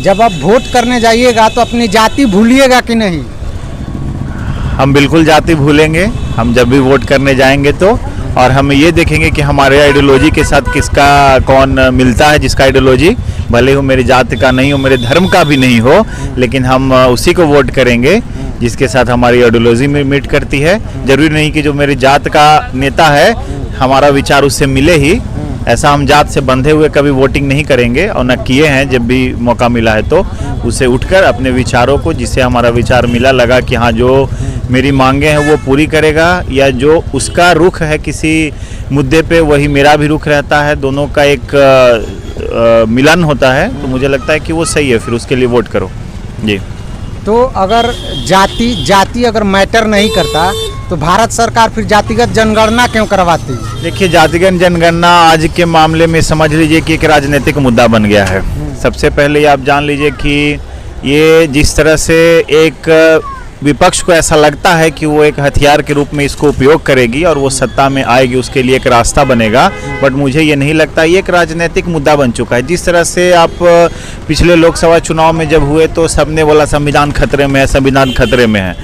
जब आप वोट करने जाइएगा तो अपनी जाति भूलिएगा कि नहीं? हम बिल्कुल जाति भूलेंगे हम जब भी वोट करने जाएंगे तो, और हम ये देखेंगे कि हमारे आइडियोलॉजी के साथ किसका कौन मिलता है, जिसका आइडियोलॉजी भले हो मेरी जाति का नहीं हो, मेरे धर्म का भी नहीं हो, लेकिन हम उसी को वोट करेंगे जिसके साथ हमारी आइडियोलॉजी में मीट करती है। जरूरी नहीं कि जो मेरी जात का नेता है हमारा विचार उससे मिले ही, ऐसा हम जात से बंधे हुए कभी वोटिंग नहीं करेंगे और न किए हैं। जब भी मौका मिला है तो उसे उठकर अपने विचारों को, जिससे हमारा विचार मिला, लगा कि हाँ जो मेरी मांगे हैं वो पूरी करेगा, या जो उसका रुख है किसी मुद्दे पे वही मेरा भी रुख रहता है, दोनों का एक मिलन होता है, तो मुझे लगता है कि वो सही है, फिर उसके लिए वोट करो जी। तो अगर जाति अगर मैटर नहीं करता तो भारत सरकार फिर जातिगत जनगणना क्यों करवाती है? देखिए, जातिगत जनगणना आज के मामले में समझ लीजिए कि एक राजनीतिक मुद्दा बन गया है। सबसे पहले आप जान लीजिए कि ये जिस तरह से एक विपक्ष को ऐसा लगता है कि वो एक हथियार के रूप में इसको उपयोग करेगी और वो सत्ता में आएगी, उसके लिए एक रास्ता बनेगा, बट मुझे ये नहीं लगता। ये एक राजनीतिक मुद्दा बन चुका है। जिस तरह से आप पिछले लोकसभा चुनाव में जब हुए तो सबने बोला संविधान खतरे में है, संविधान खतरे में है,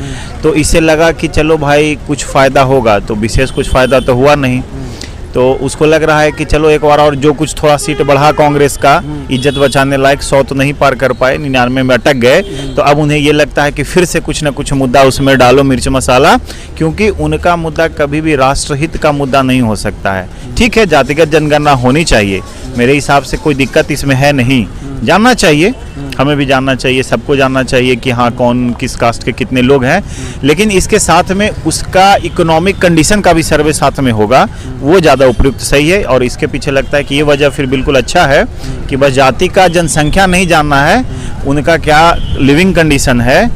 तो इससे लगा कि चलो भाई कुछ फ़ायदा होगा, तो विशेष कुछ फ़ायदा तो हुआ नहीं। तो उसको लग रहा है कि चलो एक बार और जो कुछ थोड़ा सीट बढ़ा कांग्रेस का, इज्जत बचाने लायक 100 तो नहीं पार कर पाए, 99 में अटक गए, तो अब उन्हें ये लगता है कि फिर से कुछ ना कुछ मुद्दा उसमें डालो, मिर्च मसाला, क्योंकि उनका मुद्दा कभी भी राष्ट्रहित का मुद्दा नहीं हो सकता है। ठीक है, जातिगत जनगणना होनी चाहिए, मेरे हिसाब से कोई दिक्कत इसमें है नहीं, जानना चाहिए, हमें भी जानना चाहिए, सबको जानना चाहिए कि हाँ कौन किस कास्ट के कितने लोग हैं, लेकिन इसके साथ में उसका इकोनॉमिक कंडीशन का भी सर्वे साथ में होगा, वो ज़्यादा उपयुक्त सही है। और इसके पीछे लगता है कि ये वजह फिर बिल्कुल अच्छा है कि बस जाति का जनसंख्या नहीं जानना है, उनका क्या लिविंग कंडीशन है,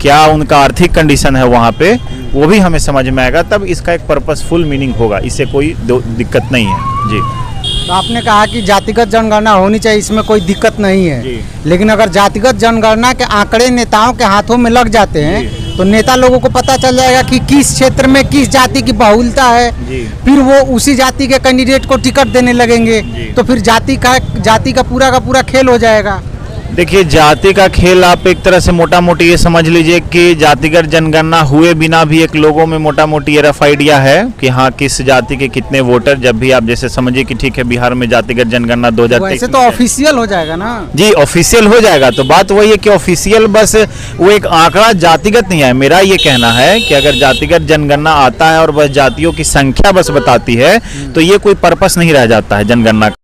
क्या उनका आर्थिक कंडीशन है वहाँ पे, वो भी हमें समझ में आएगा, तब इसका एक पर्पसफुल मीनिंग होगा, इससे कोई दिक्कत नहीं है जी। तो आपने कहा कि जातिगत जनगणना होनी चाहिए, इसमें कोई दिक्कत नहीं है, लेकिन अगर जातिगत जनगणना के आंकड़े नेताओं के हाथों में लग जाते हैं तो नेता लोगों को पता चल जाएगा कि किस क्षेत्र में किस जाति की बहुलता है, फिर वो उसी जाति के कैंडिडेट को टिकट देने लगेंगे, तो फिर जाति का पूरा खेल हो जाएगा। देखिए, जाति का खेल आप एक तरह से मोटा मोटी ये समझ लीजिए कि जातिगत जनगणना हुए बिना भी एक लोगों में मोटा मोटी ये रफ आइडिया है कि हाँ किस जाति के कितने वोटर, जब भी आप जैसे समझिए कि ठीक है बिहार में जातिगत जनगणना 2023 वैसे तो ऑफिशियल हो जाएगा ना जी, ऑफिशियल हो जाएगा, तो बात वही है कि ऑफिशियल बस वो एक आंकड़ा जातिगत नहीं है। मेरा ये कहना है कि अगर जातिगत जनगणना आता है और बस जातियों की संख्या बस बताती है तो ये कोई पर्पस नहीं रह जाता है जनगणना।